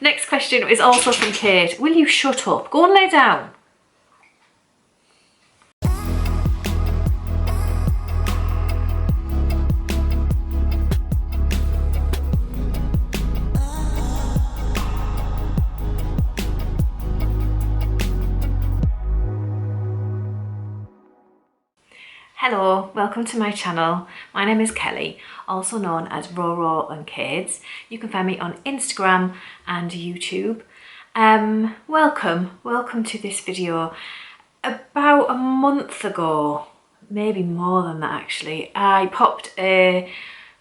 Next question is also from Kate. Will you shut up? Go and lay down. Hello, welcome to my channel. My name is Kelly, also known as Roro and Kids. You can find me on Instagram and YouTube. Welcome to this video. About a month ago, maybe more than that actually, I popped a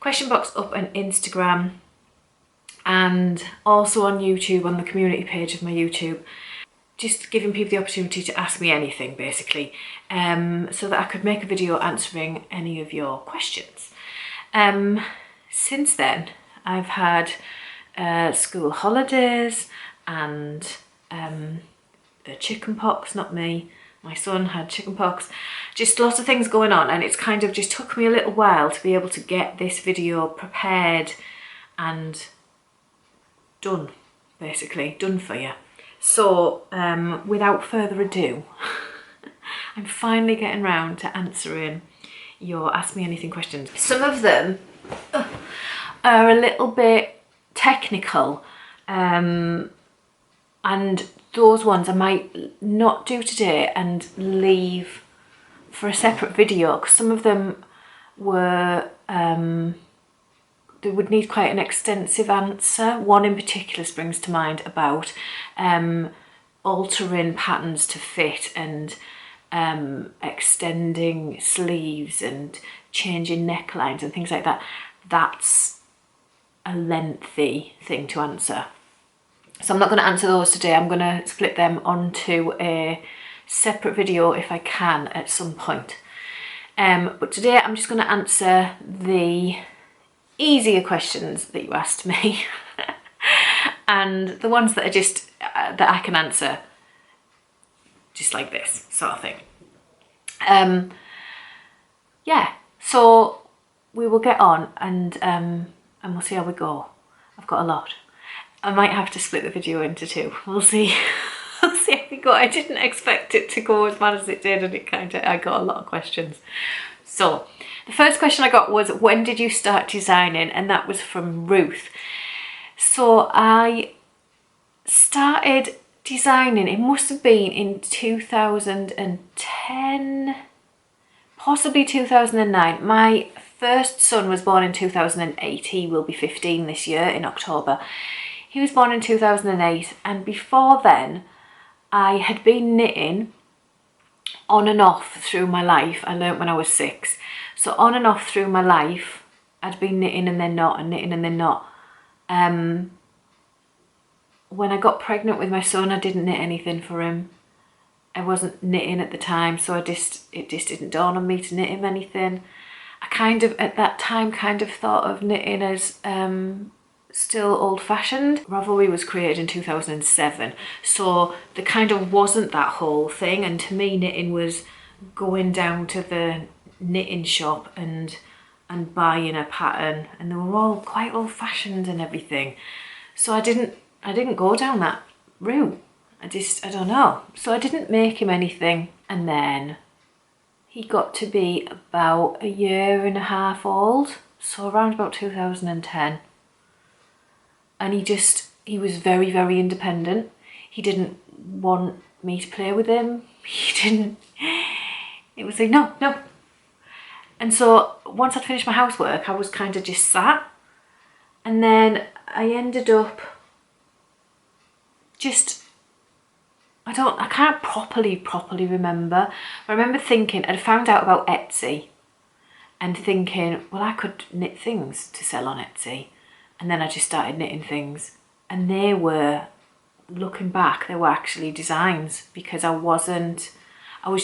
question box up on Instagram and also on YouTube, on the community page of my YouTube. Just giving people the opportunity to ask me anything, basically, so that I could make a video answering any of your questions. Since then, I've had school holidays and chicken pox, not me. My son had chicken pox. Just lots of things going on, and it's kind of just took me a little while to be able to get this video prepared and done, basically, done for you. So, without further ado, I'm finally getting round to answering your Ask Me Anything questions. Some of them are a little bit technical, and those ones I might not do today and leave for a separate video, because some of them were they would need quite an extensive answer. One in particular springs to mind about altering patterns to fit and extending sleeves and changing necklines and things like that. That's a lengthy thing to answer. So I'm not going to answer those today. I'm going to split them onto a separate video if I can at some point. But today I'm just going to answer the easier questions that you asked me and the ones that are just that I can answer just like this sort of thing. Yeah, so we will get on and we'll see how we go. I've got a lot. I might have to split the video into two. We'll see. We'll see how we go. I didn't expect it to go as bad as it did, and I got a lot of questions. So the first question I got was, when did you start designing? And that was from Ruth. So I started designing, it must have been in 2010, possibly 2009. My first son was born in 2008. He will be 15 this year in October. He was born in 2008, and before then I had been knitting on and off through my life. I learnt when I was 6. So on and off through my life, I'd been knitting and then not, and knitting and then not. When I got pregnant with my son, I didn't knit anything for him. I wasn't knitting at the time, so it just didn't dawn on me to knit him anything. I kind of, at that time, kind of thought of knitting as still old-fashioned. Ravelry was created in 2007, so there kind of wasn't that whole thing, and to me knitting was going down to the knitting shop and buying a pattern, and they were all quite old-fashioned and everything. So I didn't go down that route. I don't know. So I didn't make him anything, and then he got to be about a year and a half old, so around about 2010. And he was very, very independent. He didn't want me to play with him. It was like, no. And so once I'd finished my housework, I was kind of just sat. And then I ended up I can't properly remember. I remember thinking, I'd found out about Etsy and thinking, well, I could knit things to sell on Etsy. And then I just started knitting things, and they were, looking back, they were actually designs, because I was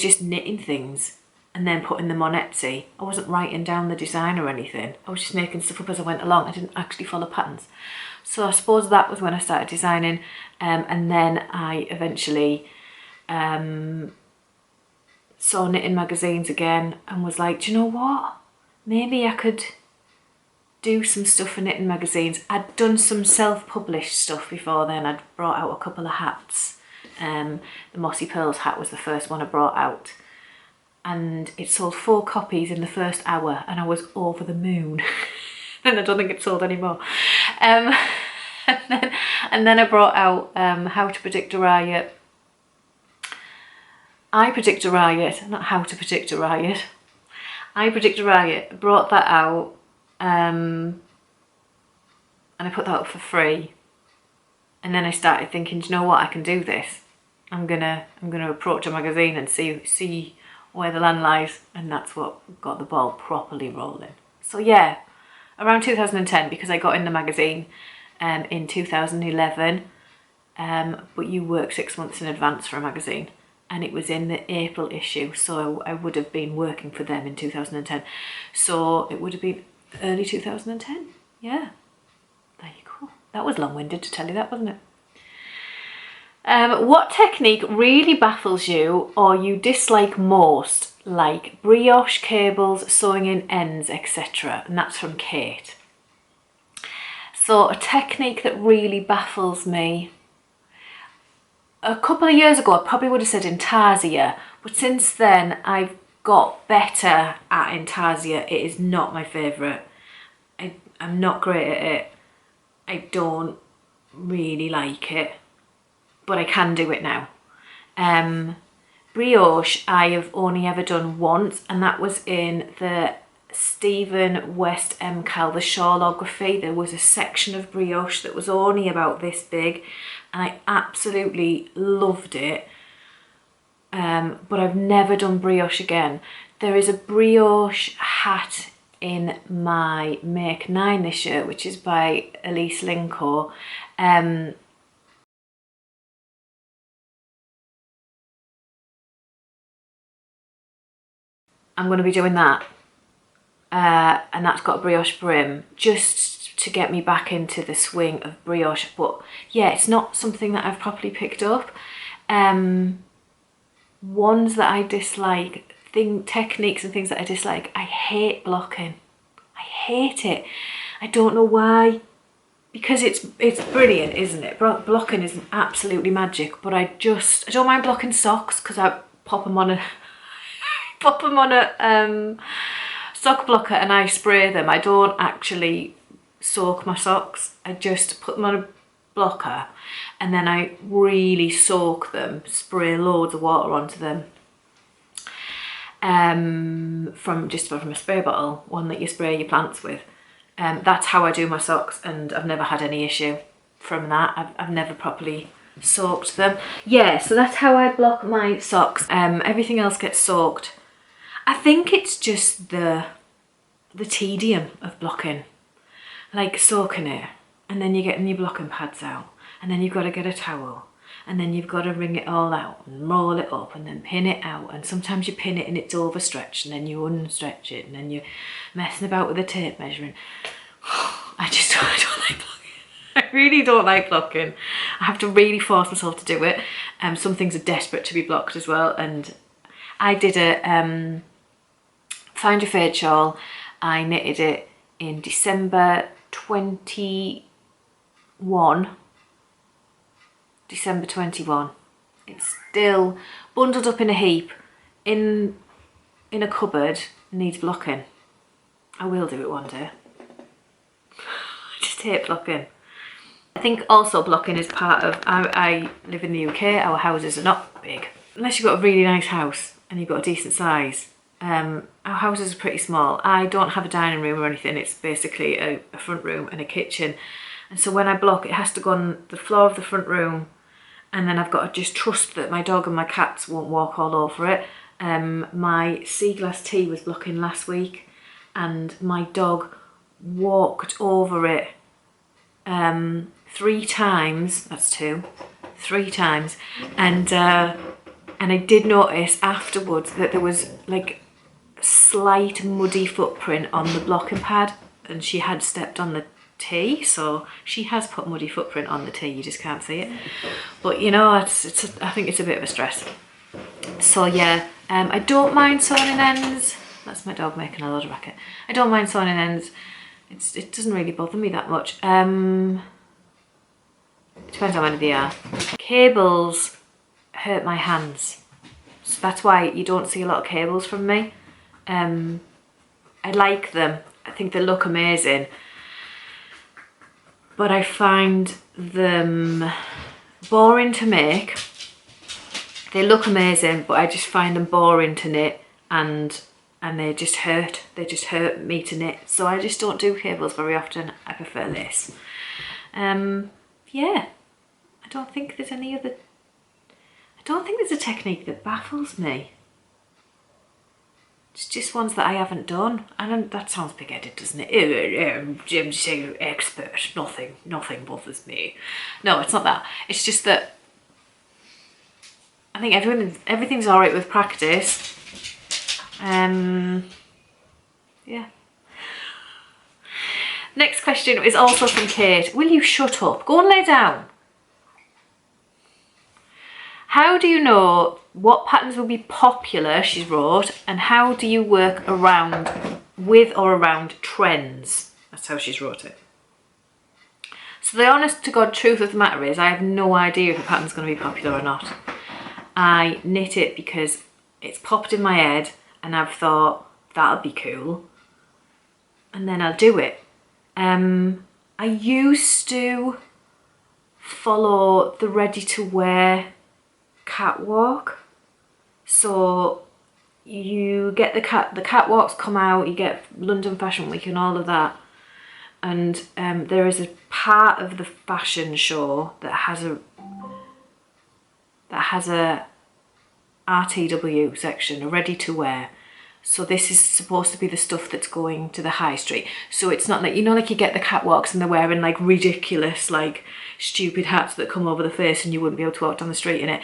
just knitting things and then putting them on Etsy. I wasn't writing down the design or anything. I was just making stuff up as I went along. I didn't actually follow patterns. So I suppose that was when I started designing, and then I eventually saw knitting magazines again and was like, do you know what? Maybe I could do some stuff for knitting magazines. I'd done some self-published stuff before then. I'd brought out a couple of hats. The Mossy Pearls hat was the first one I brought out, and it sold 4 copies in the first hour, and I was over the moon. And I don't think it sold anymore. And then I brought out How to Predict a Riot. I Predict a Riot, not How to Predict a Riot. I Predict a Riot, brought that out, and I put that up for free. And then I started thinking, do you know what, I can do this. I'm gonna approach a magazine and see where the land lies, and that's what got the ball properly rolling. So yeah, around 2010, because I got in the magazine in 2011, but you work 6 months in advance for a magazine, and it was in the April issue, so I would have been working for them in 2010. So it would have been early 2010, yeah. There you go. That was long-winded to tell you that, wasn't it? What technique really baffles you or you dislike most, like brioche cables, sewing in ends, etc.? And that's from Kate. So a technique that really baffles me, a couple of years ago I probably would have said intarsia, but since then I've got better at intarsia. It is not my favourite. I'm not great at it. I don't really like it, but I can do it now. Brioche I have only ever done once, and that was in the Stephen West MCAL, the shawlography. There was a section of brioche that was only about this big, and I absolutely loved it. But I've never done brioche again. There is a brioche hat in my Make 9 this year, which is by Elise Linko. I'm going to be doing that, and that's got a brioche brim, just to get me back into the swing of brioche. But yeah, it's not something that I've properly picked up. Ones that I dislike, techniques and things that I dislike, I hate blocking. I hate it. I don't know why, because it's brilliant, isn't it? Blocking is absolutely magic, but I don't mind blocking socks, because I pop them on a sock blocker and I spray them. I don't actually soak my socks. I just put them on a blocker and then I really soak them, spray loads of water onto them, from a spray bottle, one that you spray your plants with. That's how I do my socks, and I've never had any issue from that. I've never properly soaked them. Yeah, so that's how I block my socks. Everything else gets soaked. I think it's just the tedium of blocking, like soaking it, and then you're getting your blocking pads out, and then you've got to get a towel, and then you've got to wring it all out and roll it up and then pin it out, and sometimes you pin it and it's overstretched, and then you unstretch it, and then you're messing about with the tape measuring. I don't like blocking. I really don't like blocking. I have to really force myself to do it. Some things are desperate to be blocked as well, and I did a Find Your Fade shawl. I knitted it in December 21. December 21. It's still bundled up in a heap in a cupboard, needs blocking. I will do it one day. I just hate blocking. I think also blocking is part of, I live in the UK, our houses are not big. Unless you've got a really nice house and you've got a decent size. Our houses are pretty small. I don't have a dining room or anything. It's basically a front room and a kitchen. And so when I block, it has to go on the floor of the front room, and then I've got to just trust that my dog and my cats won't walk all over it. My sea glass tea was blocking last week, and my dog walked over it 3 times. That's 2. 3 times. And I did notice afterwards that there was like slight muddy footprint on the blocking pad, and she had stepped on the tea, so she has put muddy footprint on the tea. You just can't see it, but you know, I think it's a bit of a stress. So yeah, I don't mind sewing in ends. That's my dog making a lot of racket. I don't mind sewing in ends. it doesn't really bother me that much. It depends how many they are. Cables hurt my hands, so that's why you don't see a lot of cables from me. I like them. I think they look amazing, but I find them boring to make. They look amazing, but I just find them boring to knit, and they just hurt. They just hurt me to knit. So I just don't do cables very often. I prefer this. Yeah, I don't think there's any other. I don't think there's a technique that baffles me. It's just ones that I haven't done. And that sounds big-headed, doesn't it? I'm so expert. Nothing bothers me. No, it's not that. It's just that I think everything's all right with practice. Yeah. Next question is also from Kate. Will you shut up? Go and lay down. How do you know what patterns will be popular, she's wrote, and how do you work with or around trends? That's how she's wrote it. So the honest to God truth of the matter is I have no idea if a pattern's going to be popular or not. I knit it because it's popped in my head and I've thought that'll be cool, and then I'll do it. I used to follow the ready to wear catwalk. So you get the catwalks come out, you get London Fashion Week and all of that, and there is a part of the fashion show that has a RTW section, a ready to wear. So this is supposed to be the stuff that's going to the high street. So it's not like, you know, like you get the catwalks and they're wearing like ridiculous, like stupid hats that come over the face and you wouldn't be able to walk down the street in it.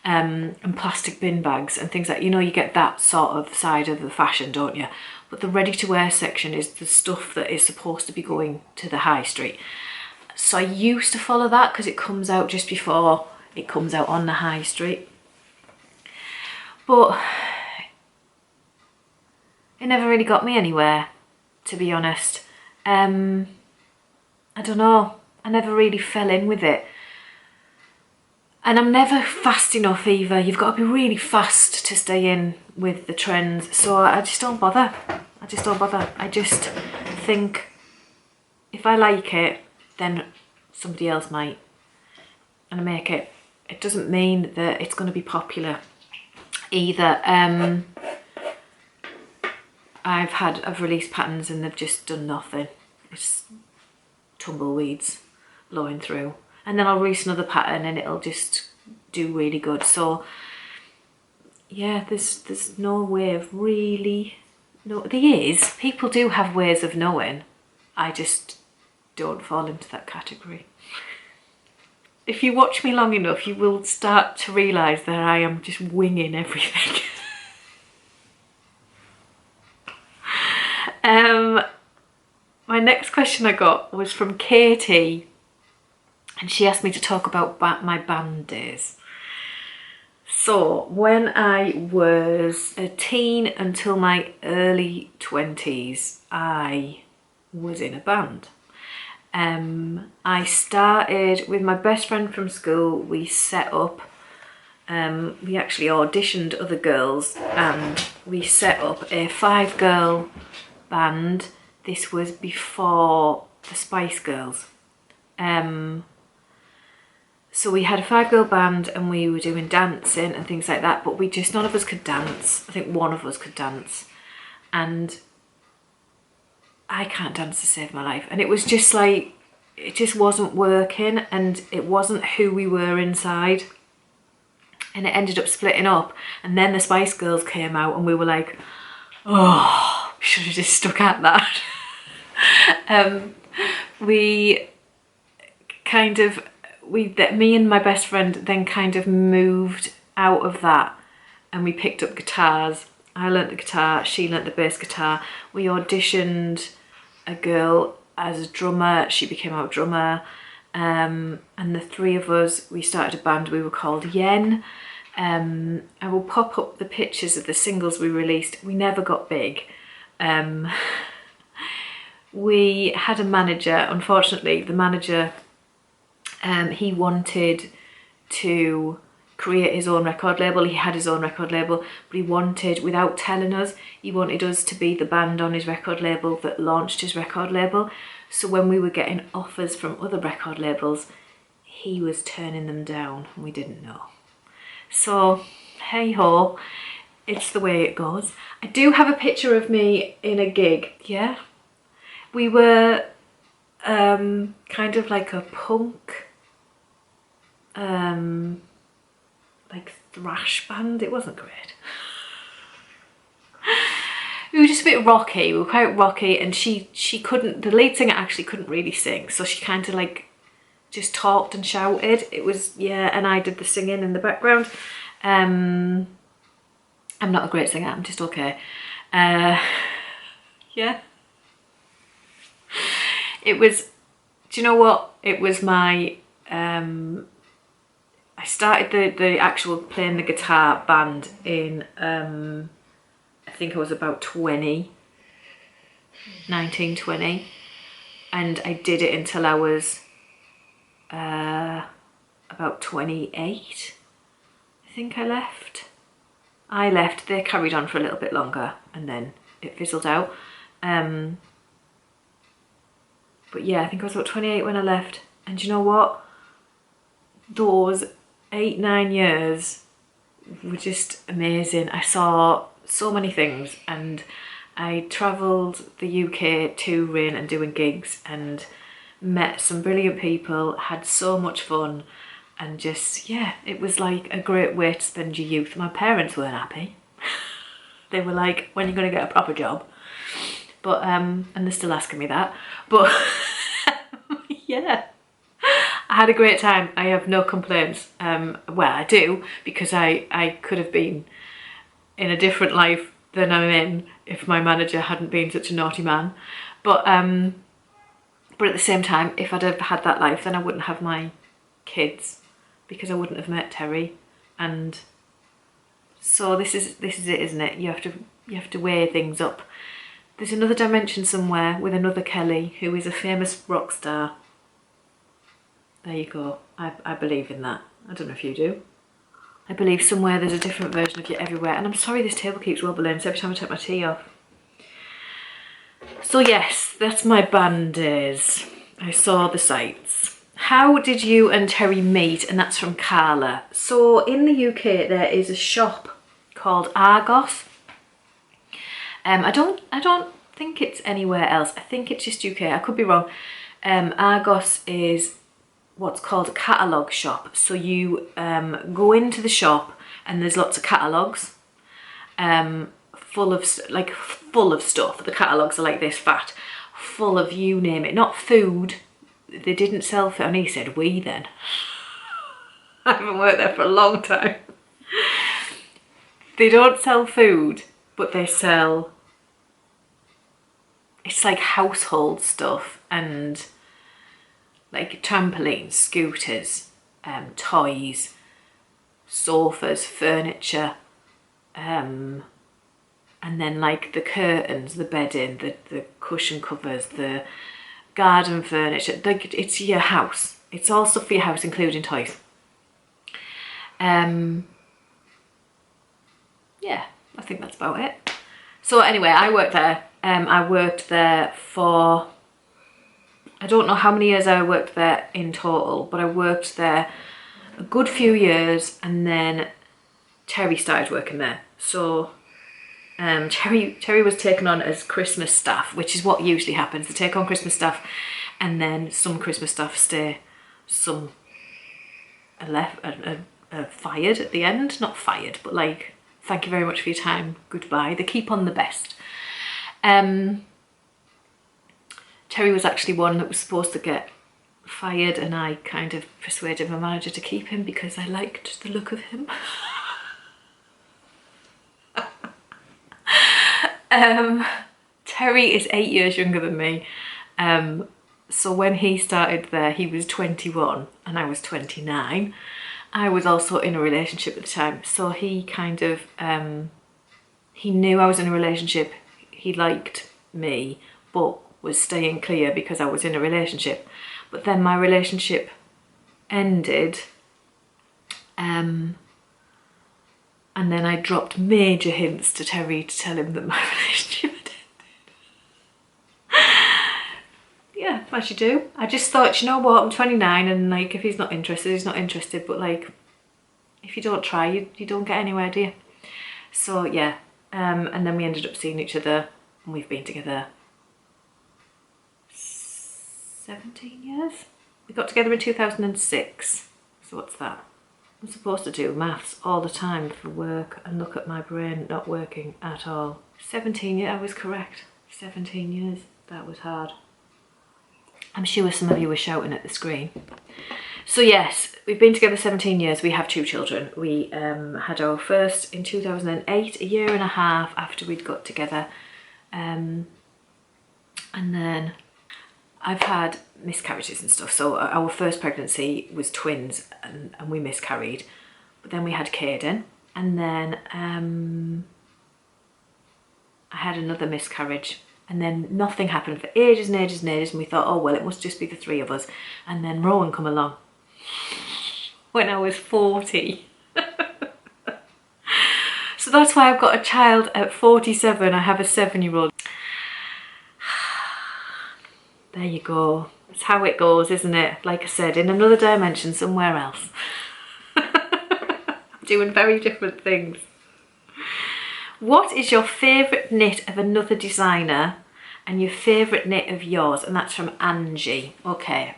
And plastic bin bags and things like, you know, you get that sort of side of the fashion, don't you? But the ready to wear section is the stuff that is supposed to be going to the high street. So I used to follow that because it comes out just before it comes out on the high street. But it never really got me anywhere, to be honest. I don't know. I never really fell in with it. And I'm never fast enough either. You've got to be really fast to stay in with the trends. So I just don't bother. I just think if I like it, then somebody else might. And I make it. It doesn't mean that it's going to be popular either. I've released patterns and they've just done nothing. It's tumbleweeds blowing through. And then I'll release another pattern and it'll just do really good. So yeah, there's no way of really, no, there is. People do have ways of knowing. I just don't fall into that category. If you watch me long enough, you will start to realise that I am just winging everything. My next question I got was from Katie, and she asked me to talk about my band days. So when I was a teen until my early 20s, I was in a band. I started with my best friend from school. We set up, we actually auditioned other girls and we set up a 5-girl band. This was before the Spice Girls. So we had a 5-girl band and we were doing dancing and things like that, but none of us could dance. I think one of us could dance. And I can't dance to save my life. And it was just like, it just wasn't working and it wasn't who we were inside. And it ended up splitting up. And then the Spice Girls came out and we were like, oh, we should have just stuck at that. Me and my best friend then kind of moved out of that and we picked up guitars. I learnt the guitar, she learnt the bass guitar. We auditioned a girl as a drummer, she became our drummer. And the 3 of us, we started a band, we were called Yen. I will pop up the pictures of the singles we released. We never got big. we had a manager. Unfortunately, the manager, he wanted to create his own record label. He had his own record label, but he wanted, without telling us, he wanted us to be the band on his record label that launched his record label. So when we were getting offers from other record labels, he was turning them down and we didn't know. So hey ho, it's the way it goes. I do have a picture of me in a gig. Yeah, we were kind of like a punk like thrash band. It wasn't great. We were just a bit rocky. We were quite rocky, and she couldn't, the lead singer actually couldn't really sing, so she kind of like just talked and shouted. It was, yeah, and I did the singing in the background. I'm not a great singer, I'm just okay. Yeah. It was, do you know what? It was my, I started the actual playing the guitar band in, I think I was about 19, 20. And I did it until I was about 28. I think I left. They carried on for a little bit longer and then it fizzled out. But yeah, I think I was about 28 when I left. And you know what? Those 8-9 years were just amazing. I saw so many things, and I travelled the UK touring and doing gigs and met some brilliant people, had so much fun, and just, yeah, it was like a great way to spend your youth. My parents weren't happy. They were like, when are you going to get a proper job? But, and they're still asking me that, but yeah, I had a great time. I have no complaints. Well, I do, because I could have been in a different life than I'm in if my manager hadn't been such a naughty man. But at the same time, if I'd have had that life, then I wouldn't have my kids, because I wouldn't have met Terry. And so this is it, isn't it? You have to weigh things up. There's another dimension somewhere with another Kelly who is a famous rock star. There you go. I believe in that. I don't know if you do. I believe somewhere there's a different version of you everywhere. And I'm sorry this table keeps wobbling, so every time I take my tea off. So yes, that's my band days. I saw the sights. How did you and Terry meet? And that's from Carla. So in the UK there is a shop called Argos. I don't think it's anywhere else. I think it's just UK. I could be wrong. Argos is what's called a catalogue shop. So you go into the shop and there's lots of catalogues full of stuff. The catalogues are like this fat, full of you name it. Not food. They didn't sell food. And he said we then. I haven't worked there for a long time. They don't sell food, but they sell, it's like household stuff and like trampolines, scooters, toys, sofas, furniture, and then like the curtains, the bedding, the cushion covers, the garden furniture. Like it's your house. It's all stuff for your house, including toys. Yeah, I think that's about it. So anyway, I worked there. I worked there for, I don't know how many years I worked there in total, but I worked there a good few years, and then Terry started working there. So Terry was taken on as Christmas staff, which is what usually happens. They take on Christmas staff, and then some Christmas staff stay, some are left, are fired at the end. Not fired, but like, thank you very much for your time, goodbye. They keep on the best. Terry was actually one that was supposed to get fired, and I kind of persuaded my manager to keep him because I liked the look of him. Terry is 8 years younger than me. So when he started there, he was 21 and I was 29. I was also in a relationship at the time, so he kind of, he knew I was in a relationship, he liked me, but was staying clear because I was in a relationship. But then my relationship ended, and then I dropped major hints to Terry to tell him that my relationship had ended. Yeah, as you do. I just thought, you know what, I'm 29 and like if he's not interested, he's not interested, but like if you don't try, you don't get anywhere, do you? So yeah, and then we ended up seeing each other and we've been together 17 years? We got together in 2006, so what's that? I'm supposed to do maths all the time for work and look at my brain not working at all. 17 years, I was correct. 17 years, that was hard. I'm sure some of you were shouting at the screen. So yes, we've been together 17 years, we have 2 children. We had our first in 2008, a year and a half after we'd got together. And then I've had miscarriages and stuff. So our first pregnancy was twins and we miscarried. But then we had Caden and then I had another miscarriage. And then nothing happened for ages and ages and ages. And we thought, oh, well, it must just be the 3 of us. And then Rowan come along when I was 40. So that's why I've got a child at 47. I have a 7-year-old. There you go. That's how it goes, isn't it? Like I said, in another dimension somewhere else. I'm doing very different things. What is your favourite knit of another designer and your favourite knit of yours? And that's from Angie. Okay.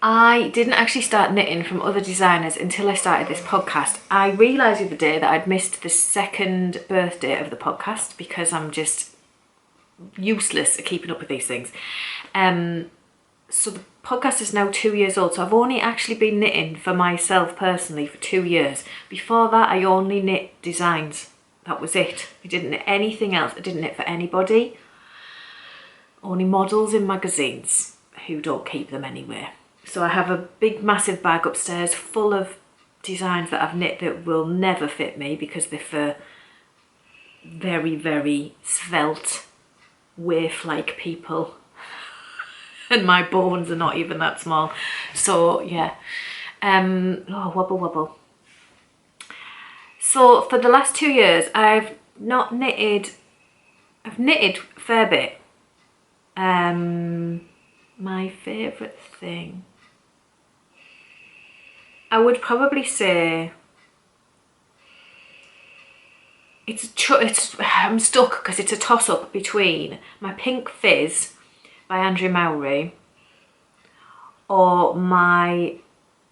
I didn't actually start knitting from other designers until I started this podcast. I realised the other day that I'd missed the 2nd birthday of the podcast because I'm just useless at keeping up with these things. So the podcast is now 2 years old, so I've only actually been knitting for myself personally for 2 years. Before that I only knit designs. That was it. I didn't knit anything else. I didn't knit for anybody. Only models in magazines who don't keep them anywhere. So I have a big massive bag upstairs full of designs that I've knit that will never fit me because they're for very, very svelte waif-like people. And my bones are not even that small. So yeah. Oh, wobble wobble. So for the last 2 years I've not knitted. I've knitted a fair bit. My favourite thing, I would probably say I'm stuck because it's a toss-up between my Pink Fizz by Andrea Mowry or my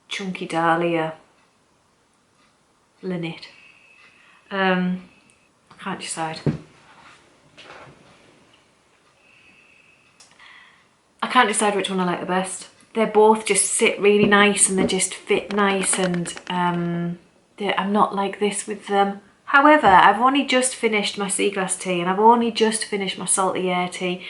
Chunky Dahlia Lynette. I can't decide. I can't decide which one I like the best. They both just sit really nice and they just fit nice, and I'm not like this with them. However, I've only just finished my sea glass tea and I've only just finished my salty air tea,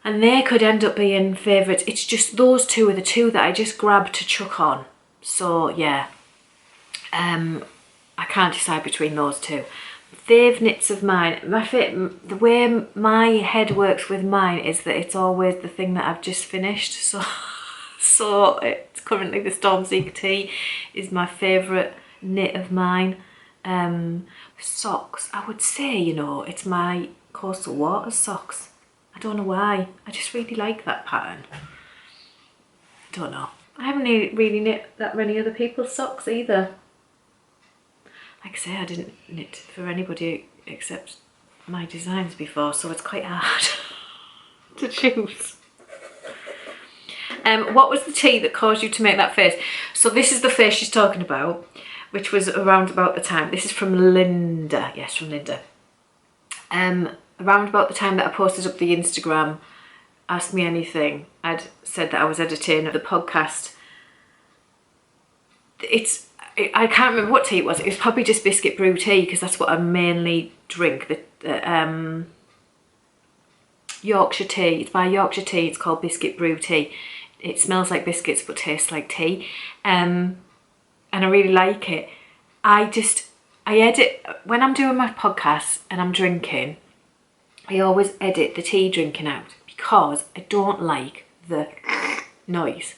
and they could end up being favourites. It's just those 2 are the 2 that I just grabbed to chuck on. So yeah, I can't decide between those 2. Fave knits of mine, the way my head works with mine is that it's always the thing that I've just finished. So it's currently the Stormseeker tea is my favourite knit of mine. Socks, I would say, you know, it's my Coastal Waters socks. I don't know why, I just really like that pattern. Don't know. I haven't really knit that many other people's socks either. Like I say, I didn't knit for anybody except my designs before, so it's quite hard to choose. What was the tea that caused you to make that face? So this is the face she's talking about, which was around about the time. This is from Linda. Yes, from Linda. Around about the time that I posted up the Instagram, Ask Me Anything, I'd said that I was editing the podcast. I can't remember what tea it was. It was probably just biscuit brew tea because that's what I mainly drink. The Yorkshire tea. It's by Yorkshire Tea. It's called biscuit brew tea. It smells like biscuits but tastes like tea. And I really like it. I edit when I'm doing my podcast and I'm drinking. I always edit the tea drinking out because I don't like the noise.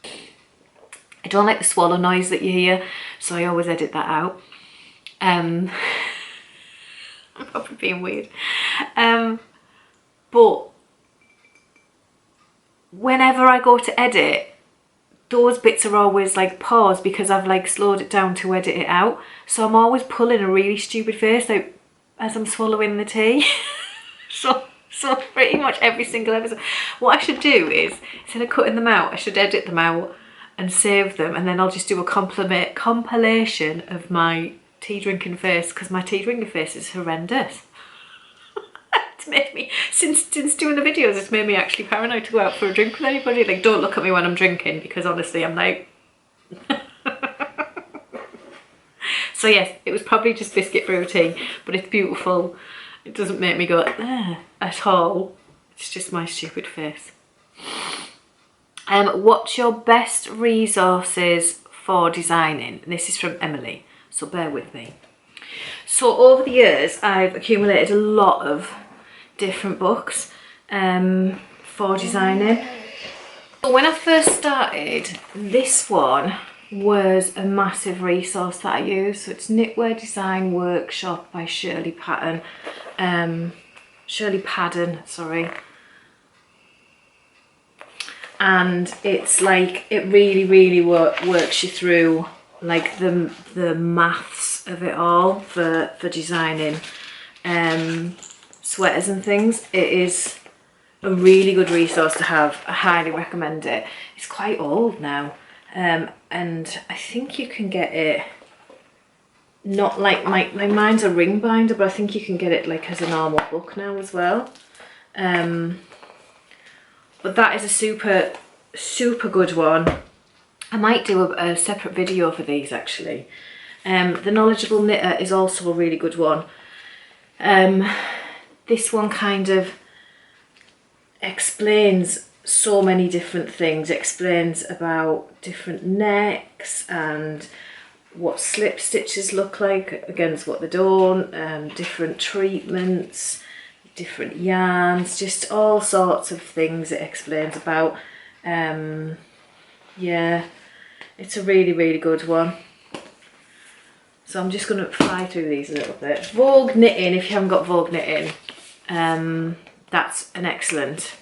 I don't like the swallow noise that you hear, so I always edit that out. I'm probably being weird. But whenever I go to edit, those bits are always like paused because I've like slowed it down to edit it out. So I'm always pulling a really stupid face like as I'm swallowing the tea. So pretty much every single episode. What I should do is, instead of cutting them out, I should edit them out and save them, and then I'll just do a compilation of my tea drinking face, because my tea drinking face is horrendous. It's made me, since doing the videos, it's made me actually paranoid to go out for a drink with anybody. Like, don't look at me when I'm drinking, because honestly I'm like so yes, it was probably just biscuit brew tea, but it's beautiful. It doesn't make me go at all. It's just my stupid face. What's your best resources for designing? And this is from Emily, so bear with me. So over the years, I've accumulated a lot of different books for designing. But when I first started, this one was a massive resource that I use. So it's Knitwear Design Workshop by Shirley Padden, sorry. And it's like, it really works you through like the maths of it all for designing sweaters and things. It is a really good resource to have. I highly recommend it. It's quite old now, and I think you can get it, not like mine's a ring binder, but I think you can get it like as a normal book now as well. But that is a super good one. I might do a separate video for these actually. The Knowledgeable Knitter is also a really good one. This one kind of explains so many different things. It explains about different necks and what slip stitches look like against what they don't, different treatments, different yarns, just all sorts of things it explains about. Yeah, it's a really good one. So I'm just going to fly through these a little bit. Vogue Knitting, if you haven't got Vogue Knitting, that's an excellent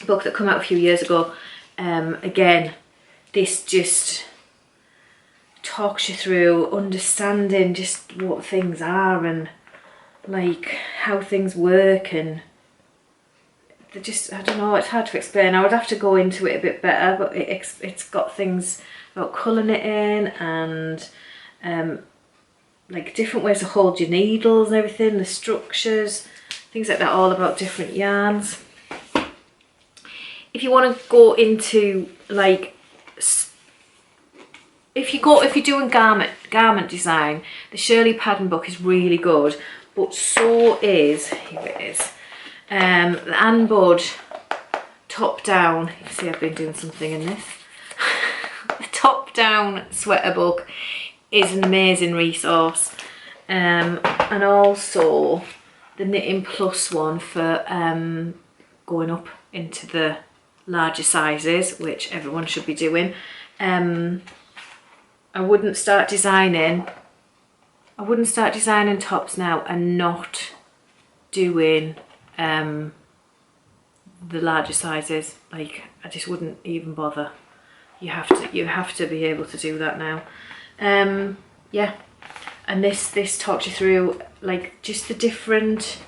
book that came out a few years ago. Again, this just talks you through understanding just what things are and like how things work, and they're just, I don't know, it's hard to explain. I would have to go into it a bit better, but it's got things about colour knitting and like different ways to hold your needles and everything, the structures, things like that, all about different yarns. If you want to go into like, if you're doing garment design, the Shirley Padden book is really good, but so is, here it is, the Anne Budd top down, you can see I've been doing something in this, the top down sweater book is an amazing resource, and also the Knitting Plus one for going up into the larger sizes, which everyone should be doing. I wouldn't start designing tops now and not doing the larger sizes. Like, I just wouldn't even bother. You have to be able to do that now. Yeah, and this talks you through like just the different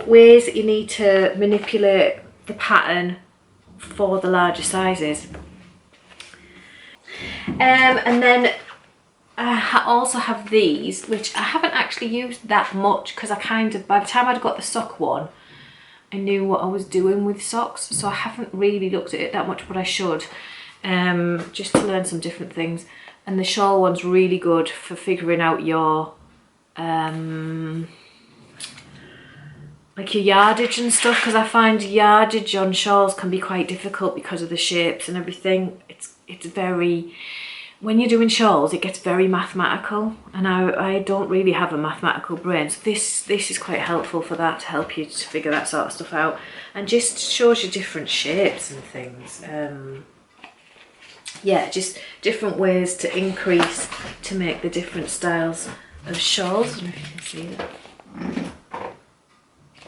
ways that you need to manipulate the pattern for the larger sizes. And then I also have these, which I haven't actually used that much because I kind of, by the time I'd got the sock one, I knew what I was doing with socks, so I haven't really looked at it that much, but I should, just to learn some different things. And the shawl one's really good for figuring out your like your yardage and stuff, because I find yardage on shawls can be quite difficult because of the shapes and everything. It's very when you're doing shawls, it gets very mathematical, and I don't really have a mathematical brain, so this is quite helpful for that, to help you to figure that sort of stuff out, and just shows you different shapes and things. Yeah, just different ways to increase, to make the different styles of shawls. I don't know if you can see that.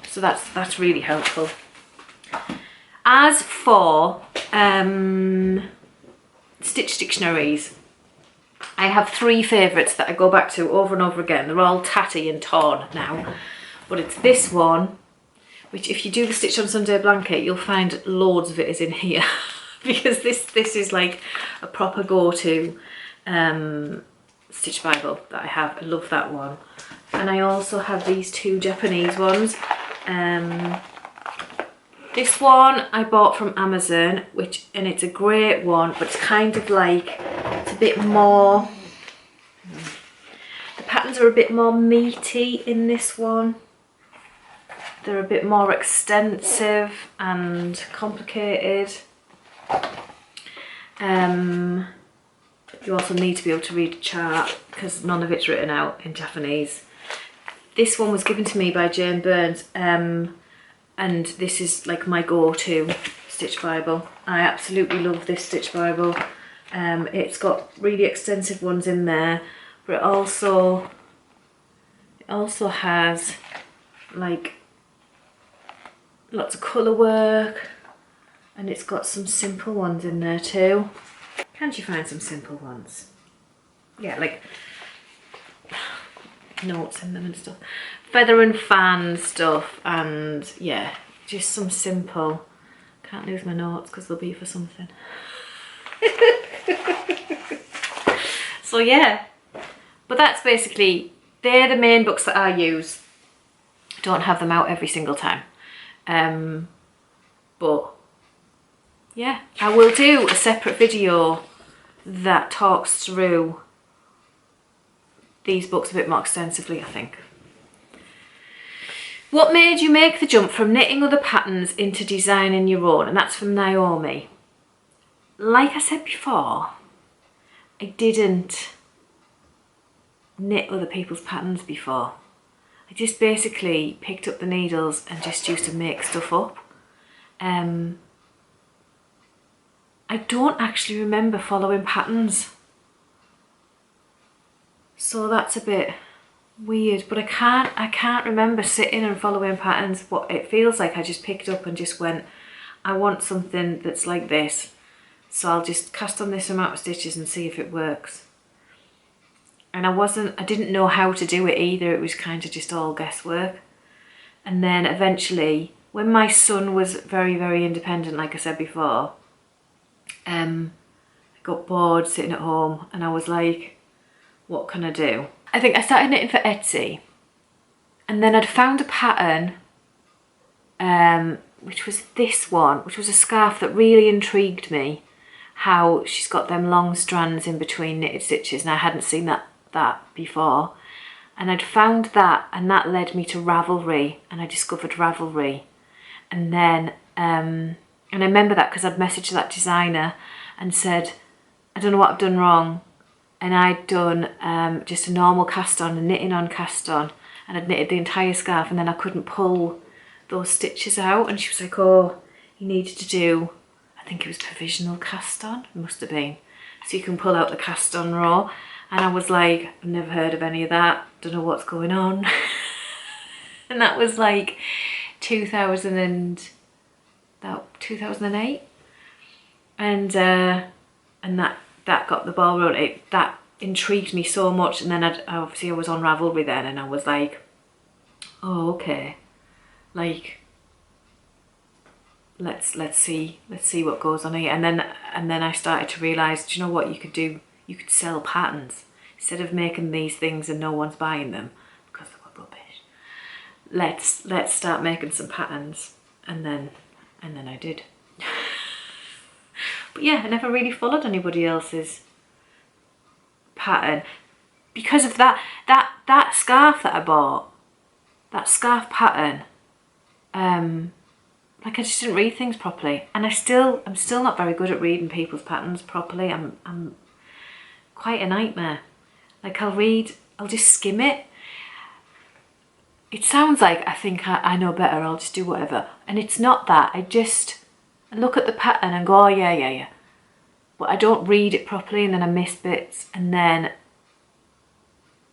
So that's really helpful. As for stitch dictionaries, I have 3 favourites that I go back to over and over again. They're all tatty and torn now, but it's this one, which if you do the Stitch on Sunday blanket, you'll find loads of it is in here because this is like a proper go-to Stitch Bible that I have. I love that one. And I also have these 2 Japanese ones. This one I bought from Amazon, and it's a great one, but it's kind of like, it's a bit more, the patterns are a bit more meaty in this one. They're a bit more extensive and complicated. You also need to be able to read a chart because none of it's written out in Japanese. This one was given to me by Jane Burns, and this is like my go-to Stitch Bible. I absolutely love this Stitch Bible. It's got really extensive ones in there, but it also has like lots of colour work, and it's got some simple ones in there too. Can't you find some simple ones? Yeah, like notes in them and stuff. Feather and fan stuff, and yeah, just some simple. Can't lose my notes because they'll be for something. So yeah, but that's basically, they're the main books that I use. Don't have them out every single time. But yeah, I will do a separate video that talks through these books a bit more extensively, I think. What made you make the jump from knitting other patterns into designing your own? And that's from Naomi. Like I said before, I didn't knit other people's patterns before. I just basically picked up the needles and just used to make stuff up. I don't actually remember following patterns, so that's a bit weird, but I can't remember sitting and following patterns. What it feels like, I just picked up and just went, I want something that's like this, so I'll just cast on this amount of stitches and see if it works. And I didn't know how to do it either. It was kind of just all guesswork. And then eventually, when my son was very, very independent, like I said before, I got bored sitting at home, and I was like, what can I do? I think I started knitting for Etsy, and then I'd found a pattern, which was this one, which was a scarf that really intrigued me, how she's got them long strands in between knitted stitches, and I hadn't seen that before. And I'd found that, and that led me to Ravelry, and I discovered Ravelry. And then, and I remember that because I'd messaged that designer and said, I don't know what I've done wrong. And I'd done just a normal cast on, a knitting on cast on, and I'd knitted the entire scarf, and then I couldn't pull those stitches out. And she was like, oh, you needed to do, I think it was provisional cast on, it must have been. So you can pull out the cast on row. And I was like, I've never heard of any of that, don't know what's going on. And that was like 2008. And that got the ball rolling. That intrigued me so much. And then I was on Ravelry then, and I was like, oh, okay, like let's see what goes on here. And then I started to realise, do you know what you could do? You could sell patterns instead of making these things and no one's buying them because they were rubbish. Let's start making some patterns, and then I did. But yeah, I never really followed anybody else's pattern because of that scarf that I bought, that scarf pattern. Like I just didn't read things properly, and I'm still not very good at reading people's patterns properly. quite a nightmare. Like I'll just skim it. It sounds like I think I know better, I'll just do whatever. And it's not that. I look at the pattern and go, oh yeah. But I don't read it properly, and then I miss bits, and then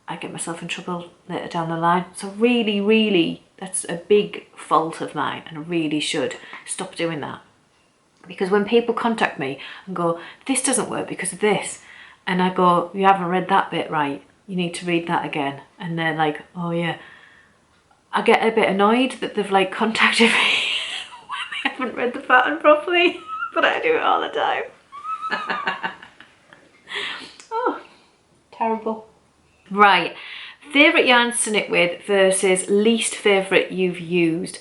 I get myself in trouble later down the line. So really, that's a big fault of mine, and I really should stop doing that. Because when people contact me and go, this doesn't work because of this, and I go, you haven't read that bit right, you need to read that again. And they're like, oh yeah. I get a bit annoyed that they've like contacted me when they haven't read the pattern properly, but I do it all the time. Oh, terrible. Right, favourite yarns to knit with versus least favourite you've used.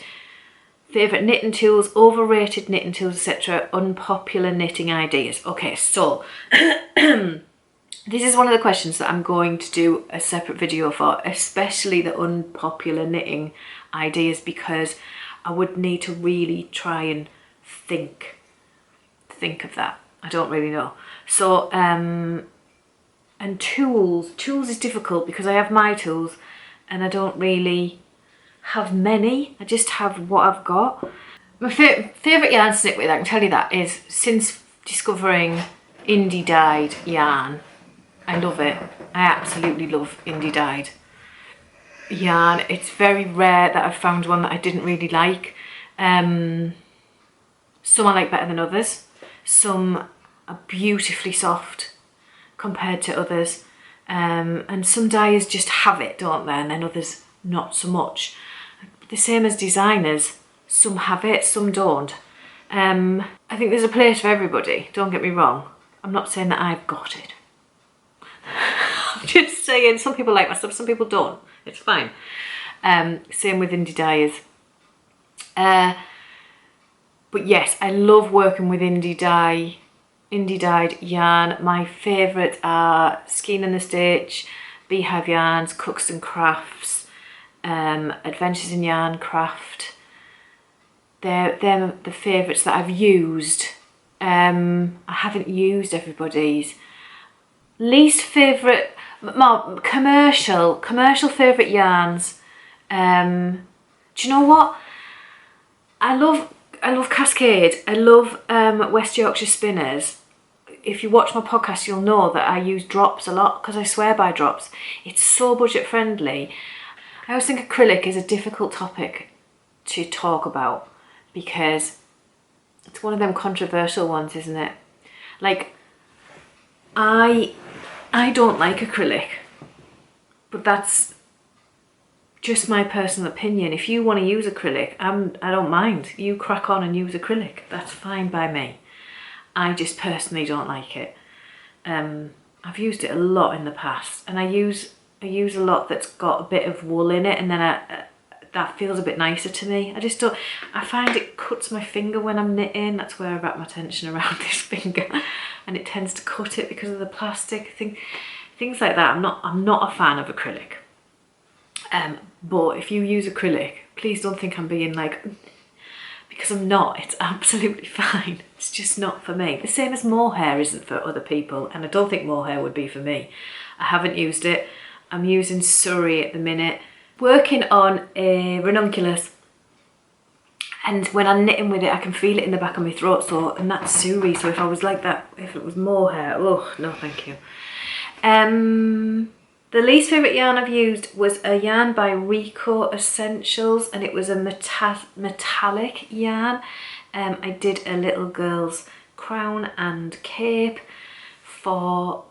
Favourite knitting tools, overrated knitting tools, etc. Unpopular knitting ideas. Okay, so this is one of the questions that I'm going to do a separate video for, especially the unpopular knitting ideas, because I would need to really try and think of that. I don't really know. So, and tools is difficult because I have my tools and I don't really have many. I just have what I've got. My favourite yarn to knit with, I can tell you that, is since discovering indie dyed yarn. I love it. I absolutely love indie dyed yarn. It's very rare that I've found one that I didn't really like. Some I like better than others. Some are beautifully soft compared to others. And some dyers just have it, don't they? And then others not so much. The same as designers. Some have it, some don't. I think there's a place for everybody, don't get me wrong. I'm not saying that I've got it. I'm just saying some people like my stuff, some people don't. It's fine. Same with indie dyers. But yes, I love working with indie dyed yarn. My favourites are Skein and the Stitch, Beehive Yarns, Cooks and Crafts, Adventures in Yarn Craft. They're the favourites that I've used. I haven't used everybody's. Least favourite, commercial favourite yarns. Do you know what? I love Cascade. I love West Yorkshire Spinners. If you watch my podcast, you'll know that I use drops a lot because I swear by drops. It's so budget friendly. I always think acrylic is a difficult topic to talk about because it's one of them controversial ones, isn't it? Like, I don't like acrylic, but that's just my personal opinion. If you want to use acrylic, I don't mind. You crack on and use acrylic. That's fine by me. I just personally don't like it. I've used it a lot in the past, and I use a lot that's got a bit of wool in it, and then that feels a bit nicer to me. I just don't. I find it cuts my finger when I'm knitting. That's where I wrap my tension around this finger, and it tends to cut it because of the plastic thing. Things like that. I'm not a fan of acrylic. But if you use acrylic, please don't think I'm being like, because I'm not. It's absolutely fine. It's just not for me. The same as mohair isn't for other people, and I don't think mohair would be for me. I haven't used it. I'm using Surrey at the minute. Working on a ranunculus, and when I'm knitting with it I can feel it in the back of my throat, and that's Surrey. So if I was like that, if it was mohair, oh no thank you. The least favourite yarn I've used was a yarn by Rico Essentials, and it was a metallic yarn. I did a little girl's crown and cape for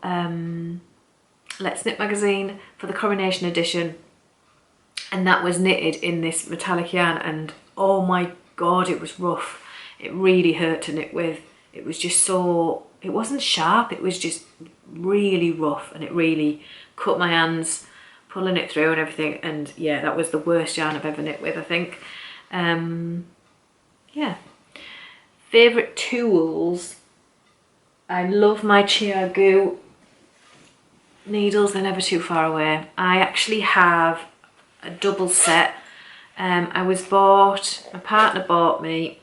Let's Knit magazine for the Coronation edition, and that was knitted in this metallic yarn, and oh my god, it was rough. It really hurt to knit with. It was just so, it wasn't sharp, it was just really rough, and it really cut my hands pulling it through and everything. And yeah, that was the worst yarn I've ever knit with, I think. Yeah. Favourite tools, I love my Chiagu needles. They're never too far away. I actually have a double set. My partner bought me,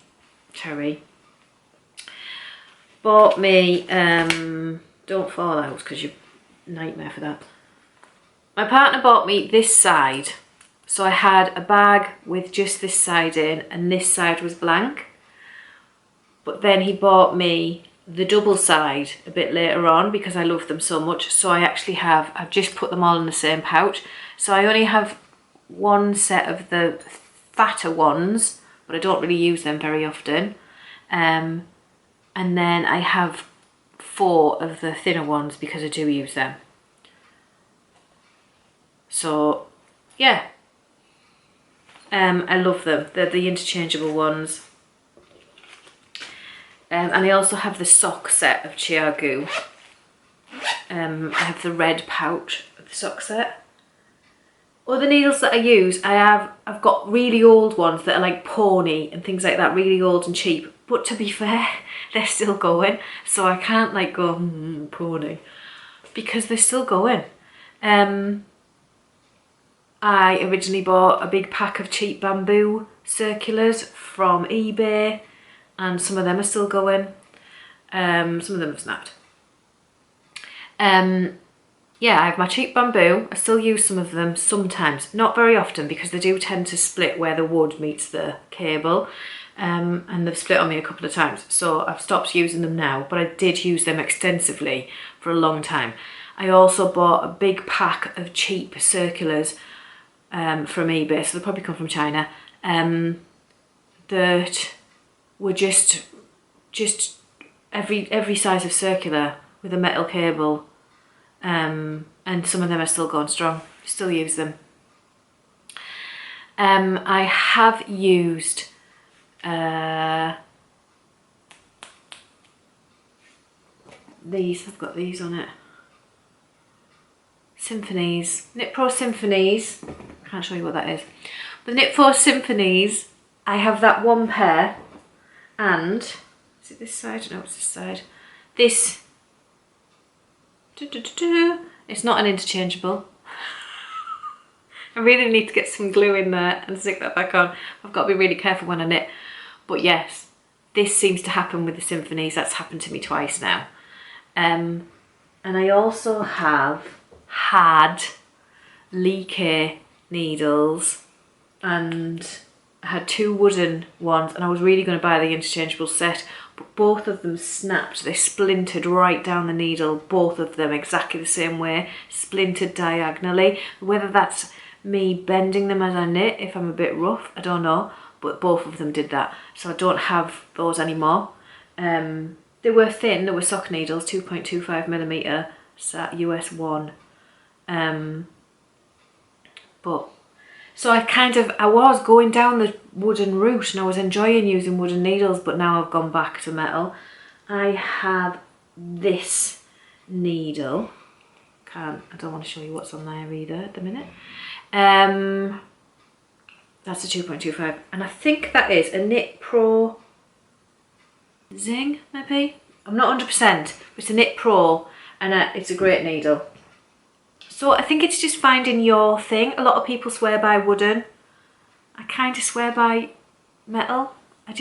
Terry, bought me, don't fall out because you nightmare for that. My partner bought me this side. So I had a bag with just this side in and this side was blank. But then he bought me the double side a bit later on because I love them so much. So I actually have, I've just put them all in the same pouch. So I only have one set of the fatter ones, but I don't really use them very often. And then I have 4 of the thinner ones because I do use them. So yeah, I love them. They're the interchangeable ones. And I also have the sock set of Chiagu. I have the red pouch of the sock set. Other needles that I use, I've got really old ones that are like Pony and things like that, really old and cheap. But to be fair, they're still going. So I can't like go, Pony, because they're still going. I originally bought a big pack of cheap bamboo circulars from eBay, and some of them are still going. Some of them have snapped. Yeah, I have my cheap bamboo. I still use some of them sometimes, not very often because they do tend to split where the wood meets the cable, and they've split on me a couple of times. So I've stopped using them now, but I did use them extensively for a long time. I also bought a big pack of cheap circulars from eBay, so they probably come from China, that were just every size of circular with a metal cable, and some of them are still going strong. Still use them. I have used these. I've got these on it. Symphonies, Knit Pro Symphonies. I can't show you what that is. The Knit Pro Symphonies, I have that one pair, and is it this side? No, it's this side. This, it's not an interchangeable. I really need to get some glue in there and stick that back on. I've got to be really careful when I knit. But yes, this seems to happen with the Symphonies. That's happened to me twice now. And I also have had Lee needles, and I had 2 wooden ones, and I was really going to buy the interchangeable set, but both of them snapped. They splintered right down the needle, both of them exactly the same way, splintered diagonally. Whether that's me bending them as I knit, if I'm a bit rough, I don't know, but both of them did that. So I don't have those anymore. They were thin, they were sock needles, 2.25mm, US 1. But so I was going down the wooden route and I was enjoying using wooden needles, but now I've gone back to metal. I have this needle. I don't want to show you what's on there either at the minute. That's a 2.25, and I think that is a Knit Pro Zing, maybe? I'm not 100%, but it's a Knit Pro, and it's a great needle. So I think it's just finding your thing. A lot of people swear by wooden. I kind of swear by metal. I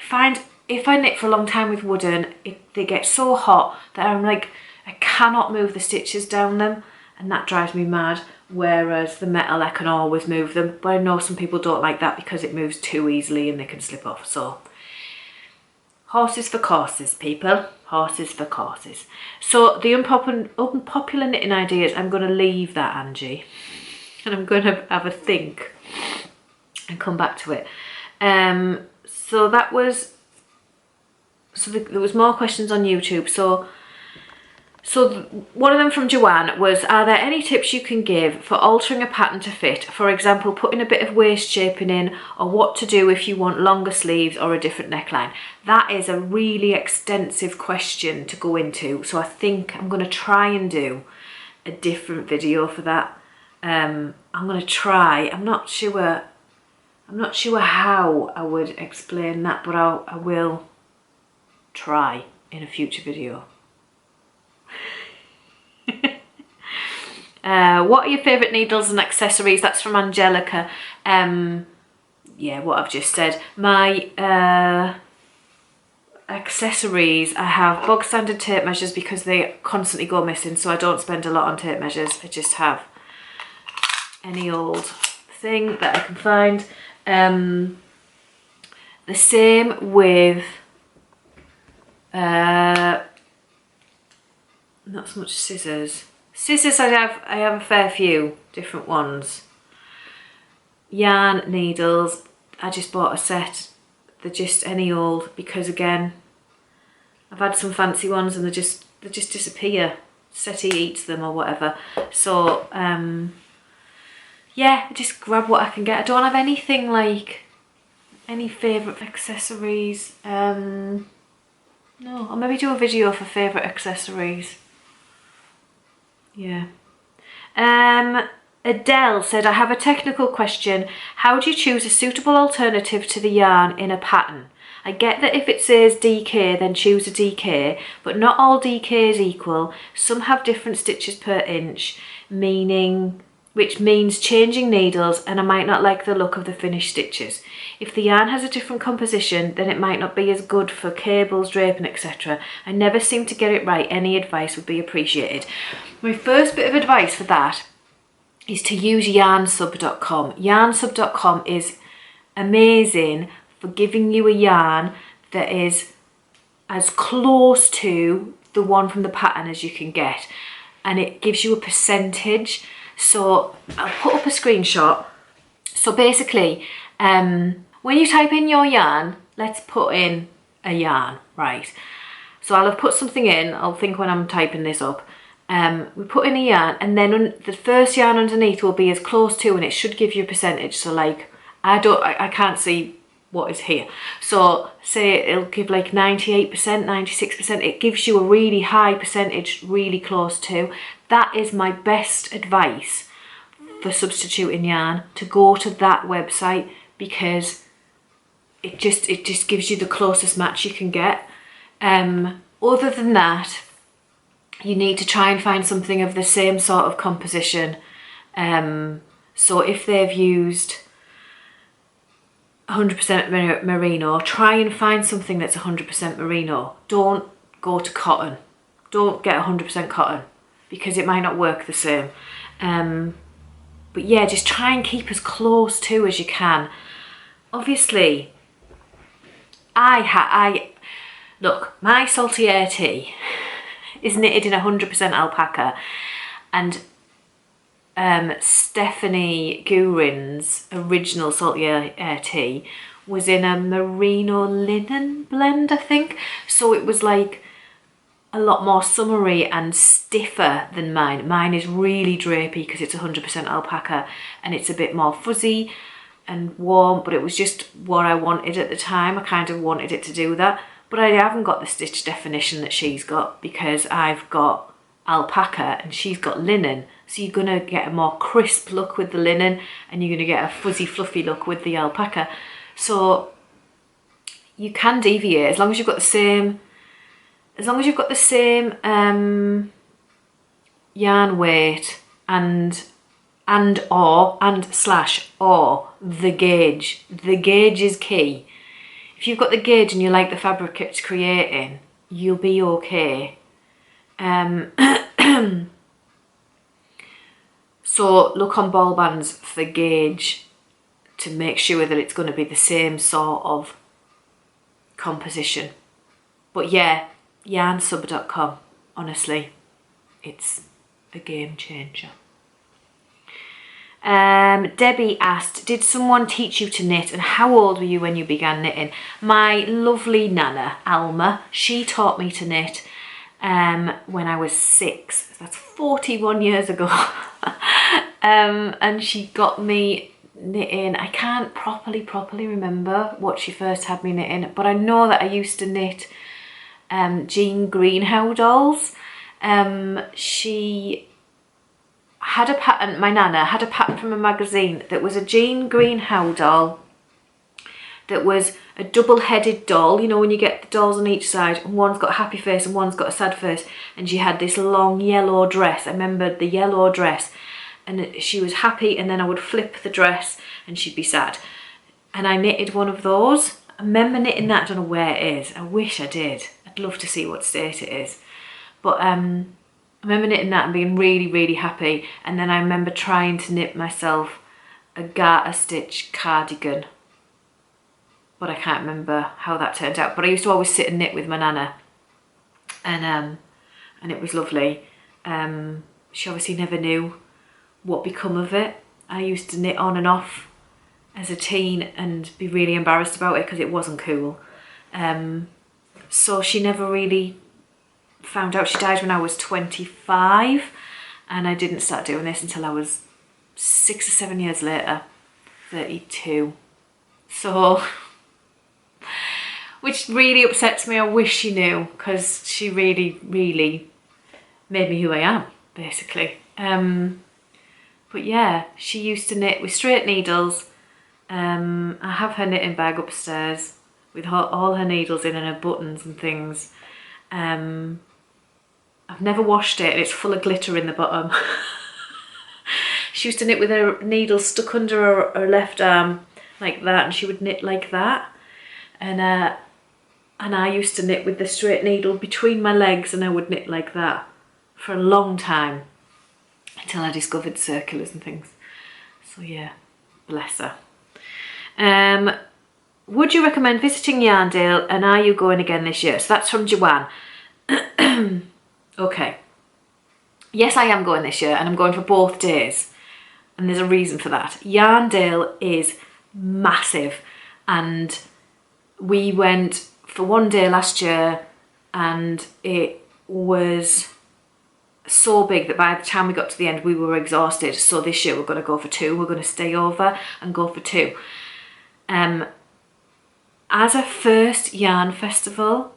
find if I knit for a long time with wooden, they get so hot that I'm like, I cannot move the stitches down them, and that drives me mad. Whereas the metal, I can always move them. But I know some people don't like that because it moves too easily and they can slip off. So horses for courses, people. Horses for courses. So the unpopular knitting ideas, I'm going to leave that, Angie. And I'm going to have a think and come back to it. So that was... So there was more questions on YouTube. So one of them from Joanne was, are there any tips you can give for altering a pattern to fit? For example, putting a bit of waist shaping in, or what to do if you want longer sleeves or a different neckline? That is a really extensive question to go into. So I think I'm going to try and do a different video for that. I'm going to try. I'm not sure how I would explain that, but I will try in a future video. What are your favourite needles and accessories? That's from Angelica. Yeah, what I've just said. My I accessories, I have bog standard tape measures because they constantly go missing, so I don't spend a lot on tape measures. I just have any old thing that I can find. The same with not so much scissors. Scissors, I have a fair few different ones. Yarn needles, I just bought a set. They're just any old, because again, I've had some fancy ones and they just disappear. Settee eats them or whatever. So yeah, I just grab what I can get. I don't have anything like any favourite accessories. No, I'll maybe do a video for favourite accessories. Yeah. Adele said, I have a technical question. How do you choose a suitable alternative to the yarn in a pattern? I get that if it says DK, then choose a DK, but not all DK is equal. Some have different stitches per inch, which means changing needles, and I might not like the look of the finished stitches. If the yarn has a different composition, then it might not be as good for cables, draping, etc. I never seem to get it right. Any advice would be appreciated. My first bit of advice for that is to use yarnsub.com. Yarnsub.com is amazing for giving you a yarn that is as close to the one from the pattern as you can get, and it gives you a percentage. So I'll put up a screenshot. So basically, when you type in your yarn, let's put in a yarn, right? So I'll have put something in, I'll think when I'm typing this up. We put in a yarn, and then the first yarn underneath will be as close to, and it should give you a percentage. So like, I can't see what is here. So say it'll give like 98%, 96%. It gives you a really high percentage, really close to. That is my best advice for substituting yarn, to go to that website, because it just gives you the closest match you can get. Other than that, you need to try and find something of the same sort of composition. So if they've used 100% merino, try and find something that's 100% merino. Don't go to cotton. Don't get 100% cotton, because it might not work the same. But yeah, just try and keep as close to as you can. Obviously, look, my Saltier tee is knitted in 100% alpaca, and Stephanie Gurin's original Saltier tee was in a merino linen blend, I think. So it was like a lot more summery and stiffer than mine. Mine is really drapey because it's 100% alpaca, and it's a bit more fuzzy and warm, but it was just what I wanted at the time. I kind of wanted it to do that, but I haven't got the stitch definition that she's got, because I've got alpaca and she's got linen. So you're going to get a more crisp look with the linen, and you're going to get a fuzzy fluffy look with the alpaca. So you can deviate as long as you've got the same, yarn weight and the gauge. The gauge is key. If you've got the gauge and you like the fabric it's creating, you'll be okay. So look on ball bands for gauge to make sure that it's going to be the same sort of composition. But yeah, yarnsub.com, honestly, it's a game changer. Debbie asked, did someone teach you to knit, and how old were you when you began knitting? My lovely Nana, Alma, she taught me to knit when I was 6. That's 41 years ago. And she got me knitting. I can't properly remember what she first had me knitting, but I know that I used to knit Jean Greenhow dolls. She had a pattern, my Nana had a pattern from a magazine that was a Jean Greenhow doll that was a double-headed doll. You know, when you get the dolls on each side, and one's got a happy face and one's got a sad face, and she had this long yellow dress. I remember the yellow dress, and she was happy, and then I would flip the dress and she'd be sad. And I knitted one of those, I remember knitting that. I don't know where it is. I wish I did. I'd love to see what state it is. But I remember knitting that and being really, really happy. And then I remember trying to knit myself a garter stitch cardigan. But I can't remember how that turned out. But I used to always sit and knit with my nana. And it was lovely. She obviously never knew what become of it. I used to knit on and off as a teen and be really embarrassed about it because it wasn't cool. So she never really found out. She died when I was 25 and I didn't start doing this until I was 6 or 7 years later, 32. So, which really upsets me. I wish she knew because she really, really made me who I am, basically. But yeah, she used to knit with straight needles. I have her knitting bag upstairs with all her needles in and her buttons and things. I've never washed it and it's full of glitter in the bottom. She used to knit with her needles stuck under her left arm like that, and she would knit like that. And I used to knit with the straight needle between my legs, and I would knit like that for a long time until I discovered circulars and things. So yeah, bless her. Would you recommend visiting Yarndale, and are you going again this year? So that's from Joanne. Okay. Yes, I am going this year, and I'm going for both days. And there's a reason for that. Yarndale is massive, and we went for one day last year, and it was so big that by the time we got to the end, we were exhausted. So this year we're going to go for 2. We're going to stay over and go for 2. As a first yarn festival,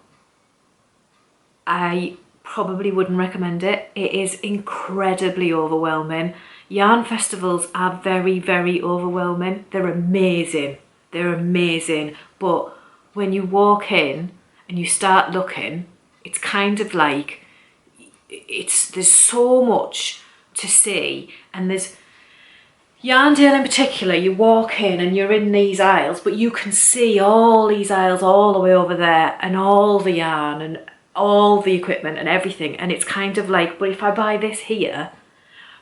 I probably wouldn't recommend it. It is incredibly overwhelming. Yarn festivals are very, very overwhelming. They're amazing. They're amazing. But when you walk in and you start looking, it's kind of like, there's so much to see, and there's Yarndale in particular. You walk in and you're in these aisles, but you can see all these aisles all the way over there, and all the yarn and all the equipment and everything. And it's kind of like, but if I buy this here,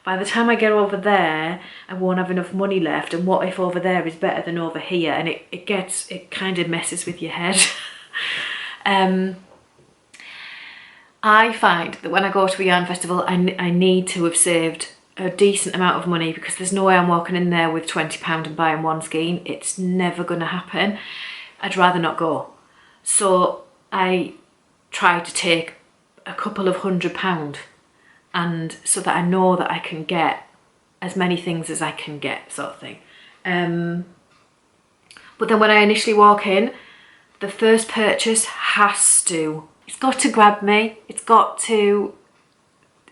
by the time I get over there, I won't have enough money left. And what if over there is better than over here? And it kind of messes with your head. I find that when I go to a yarn festival, I need to have saved a decent amount of money, because there's no way I'm walking in there with £20 and buying one skein. It's never going to happen. I'd rather not go. So I try to take a couple of £100, and so that I know that I can get as many things as I can get, sort of thing. But then when I initially walk in, the first purchase it's got to grab me. It's got to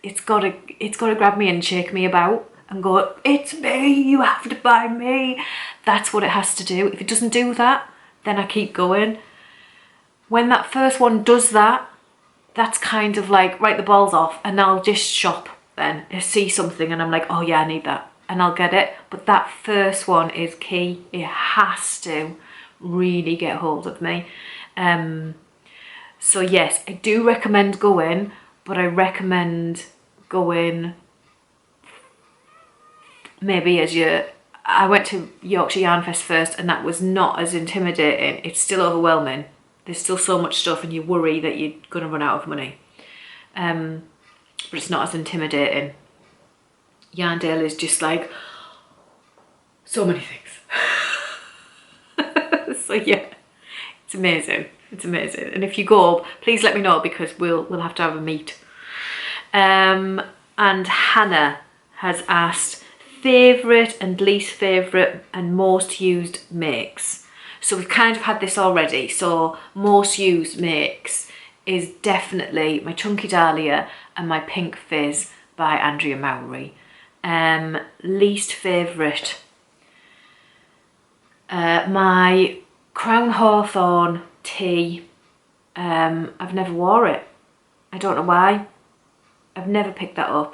grab me and shake me about and go, it's me, you have to buy me. That's what it has to do. If it doesn't do that, then I keep going. When that first one does that, that's kind of like, right, the ball's off, and I'll just shop then. I see something and I'm like, oh yeah, I need that, and I'll get it. But that first one is key. It has to really get hold of me. So yes, I do recommend going, but I recommend going maybe I went to Yorkshire Yarn Fest first, and that was not as intimidating. It's still overwhelming. There's still so much stuff, and you worry that you're going to run out of money. But it's not as intimidating. Yarndale is just like, so many things. So yeah, it's amazing. It's amazing. And if you go, please let me know, because we'll have to have a meet. And Hannah has asked favourite and least favourite and most used makes. So we've kind of had this already. So most used makes is definitely my Chunky Dahlia and my Pink Fizz by Andrea Mowry. Least favourite, my Crown Hawthorn tee. I've never wore it. I don't know why. I've never picked that up.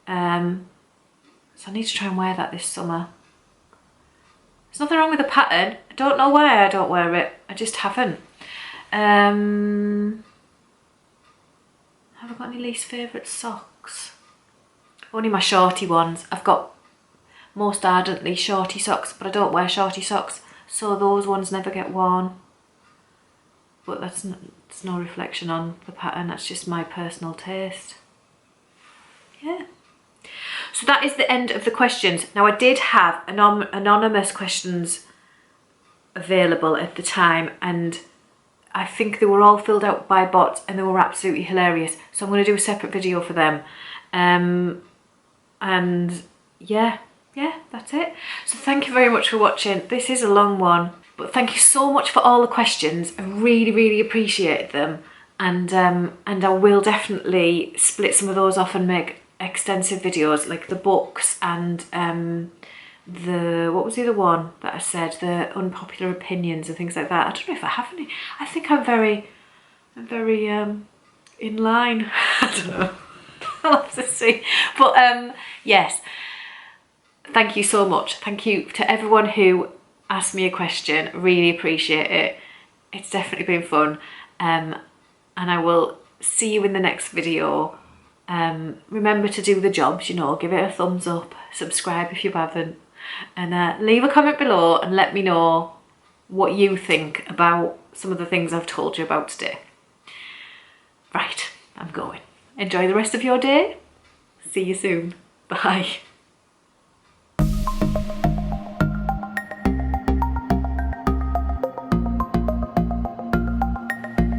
So I need to try and wear that this summer. There's nothing wrong with the pattern. don't know why I don't wear it. I just haven't. Have I got any least favourite socks? Only my shorty ones. I've got most ardently shorty socks, but I don't wear shorty socks, so those ones never get worn. But it's no reflection on the pattern, that's just my personal taste. Yeah. So that is the end of the questions. Now I did have anonymous questions available at the time, and I think they were all filled out by bots and they were absolutely hilarious. So I'm going to do a separate video for them. And yeah, that's it. So thank you very much for watching. This is a long one, but thank you so much for all the questions. I really, really appreciate them. And I will definitely split some of those off and make extensive videos, like the books and what was the other one that I said, the unpopular opinions and things like that. I don't know if I have any. I think I'm very in line. I don't know. I'll have to see. But yes, thank you so much. Thank you to everyone who asked me a question. Really appreciate it. It's definitely been fun. And I will see you in the next video. Remember to do the jobs, you know, give it a thumbs up, subscribe if you haven't, and leave a comment below and let me know what you think about some of the things I've told you about today. Right, I'm going. Enjoy the rest of your day. See you soon. Bye.